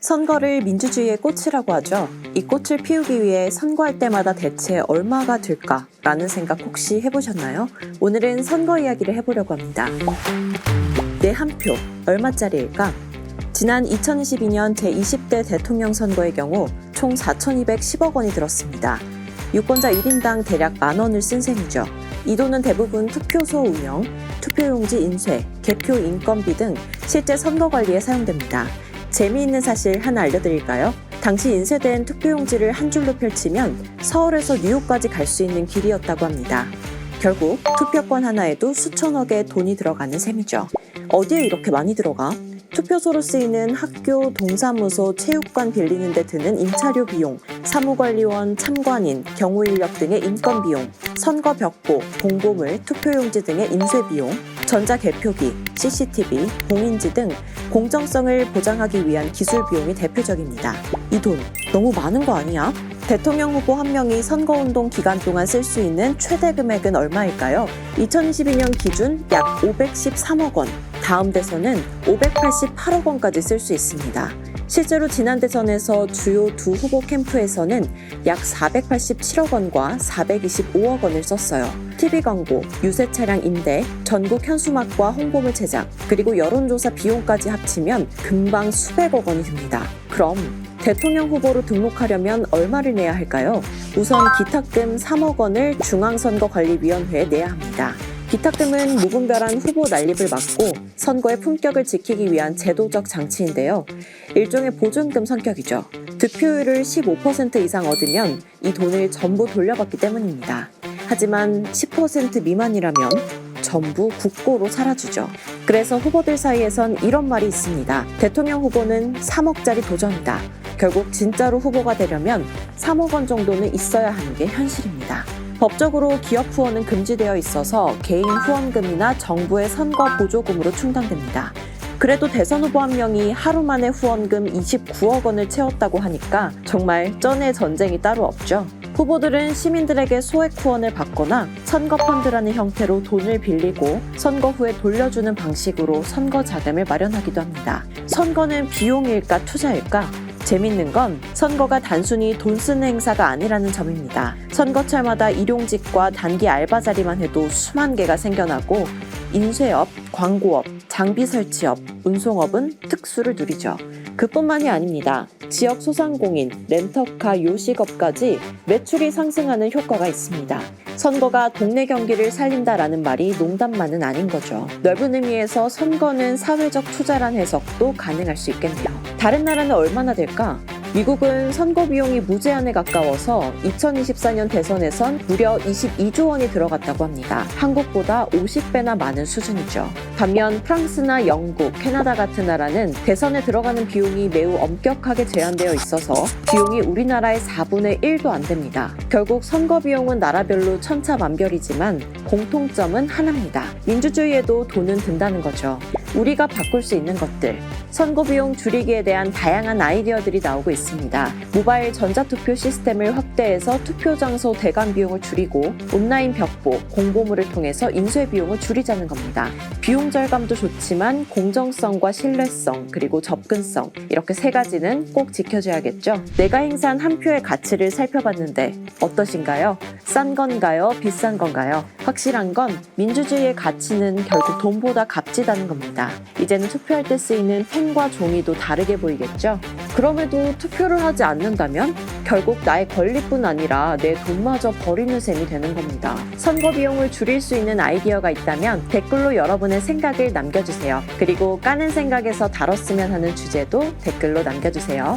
선거를 민주주의의 꽃이라고 하죠. 이 꽃을 피우기 위해 선거할 때마다 대체 얼마가 들까라는 생각 혹시 해보셨나요? 오늘은 선거 이야기를 해보려고 합니다. 내 한 표 얼마짜리일까? 지난 2022년 제20대 대통령 선거의 경우 총 4,210억 원이 들었습니다. 유권자 1인당 대략 10,000원을 쓴 셈이죠. 이 돈은 대부분 투표소 운영, 투표용지 인쇄, 개표 인건비 등 실제 선거 관리에 사용됩니다. 재미있는 사실 하나 알려드릴까요? 당시 인쇄된 투표용지를 한 줄로 펼치면 서울에서 뉴욕까지 갈 수 있는 길이었다고 합니다. 결국 투표권 하나에도 수천억의 돈이 들어가는 셈이죠. 어디에 이렇게 많이 들어가? 투표소로 쓰이는 학교, 동사무소, 체육관 빌리는 데 드는 임차료 비용, 사무관리원, 참관인, 경호인력 등의 인건비용, 선거 벽보, 공보물, 투표용지 등의 인쇄 비용, 전자개표기, CCTV, 봉인지 등 공정성을 보장하기 위한 기술 비용이 대표적입니다. 이 돈 너무 많은 거 아니야? 대통령 후보 한 명이 선거운동 기간 동안 쓸 수 있는 최대 금액은 얼마일까요? 2022년 기준 약 513억 원, 다음 대선은 588억 원까지 쓸 수 있습니다. 실제로 지난 대선에서 주요 두 후보 캠프에서는 약 487억 원과 425억 원을 썼어요. TV 광고, 유세 차량 임대, 전국 현수막과 홍보물 제작, 그리고 여론조사 비용까지 합치면 금방 수백억 원이 듭니다. 그럼 대통령 후보로 등록하려면 얼마를 내야 할까요? 우선 기탁금 3억 원을 중앙선거관리위원회에 내야 합니다. 기탁금은 무분별한 후보 난립을 막고 선거의 품격을 지키기 위한 제도적 장치인데요. 일종의 보증금 성격이죠. 득표율을 15% 이상 얻으면 이 돈을 전부 돌려받기 때문입니다. 하지만 10% 미만이라면 전부 국고로 사라지죠. 그래서 후보들 사이에선 이런 말이 있습니다. 대통령 후보는 3억짜리 도전이다. 결국 진짜로 후보가 되려면 3억 원 정도는 있어야 하는 게 현실입니다. 법적으로 기업 후원은 금지되어 있어서 개인 후원금이나 정부의 선거 보조금으로 충당됩니다. 그래도 대선 후보 한 명이 하루 만에 후원금 29억 원을 채웠다고 하니까 정말 쩐의 전쟁이 따로 없죠. 후보들은 시민들에게 소액 후원을 받거나 선거 펀드라는 형태로 돈을 빌리고 선거 후에 돌려주는 방식으로 선거 자금을 마련하기도 합니다. 선거는 비용일까 투자일까? 재밌는 건 선거가 단순히 돈 쓰는 행사가 아니라는 점입니다. 선거철마다 일용직과 단기 알바 자리만 해도 수만 개가 생겨나고 인쇄업, 광고업, 장비 설치업, 운송업은 특수를 누리죠. 그뿐만이 아닙니다. 지역 소상공인, 렌터카, 요식업까지 매출이 상승하는 효과가 있습니다. 선거가 동네 경기를 살린다라는 말이 농담만은 아닌 거죠. 넓은 의미에서 선거는 사회적 투자란 해석도 가능할 수 있겠네요. 다른 나라는 얼마나 될까? 미국은 선거 비용이 무제한에 가까워서 2024년 대선에선 무려 22조 원이 들어갔다고 합니다. 한국보다 50배나 많은 수준이죠. 반면 프랑스나 영국, 캐나다 같은 나라는 대선에 들어가는 비용이 매우 엄격하게 제한되어 있어서 비용이 우리나라의 4분의 1도 안 됩니다. 결국 선거 비용은 나라별로 천차만별이지만 공통점은 하나입니다. 민주주의에도 돈은 든다는 거죠. 우리가 바꿀 수 있는 것들, 선거 비용 줄이기에 대한 다양한 아이디어들이 나오고 있습니다. 모바일 전자투표 시스템을 확대해서 투표 장소 대관 비용을 줄이고 온라인 벽보, 공보물을 통해서 인쇄 비용을 줄이자는 겁니다. 비용 절감도 좋지만 공정성과 신뢰성, 그리고 접근성, 이렇게 세 가지는 꼭 지켜줘야겠죠. 내가 행사한 한 표의 가치를 살펴봤는데 어떠신가요? 싼 건가요? 비싼 건가요? 확실한 건 민주주의의 가치는 결국 돈보다 값지다는 겁니다. 이제는 투표할 때 쓰이는 펜과 종이도 다르게 보이겠죠? 그럼에도 투표를 하지 않는다면 결국 나의 권리뿐 아니라 내 돈마저 버리는 셈이 되는 겁니다. 선거 비용을 줄일 수 있는 아이디어가 있다면 댓글로 여러분의 생각을 남겨주세요. 그리고 까는 생각에서 다뤘으면 하는 주제도 댓글로 남겨주세요.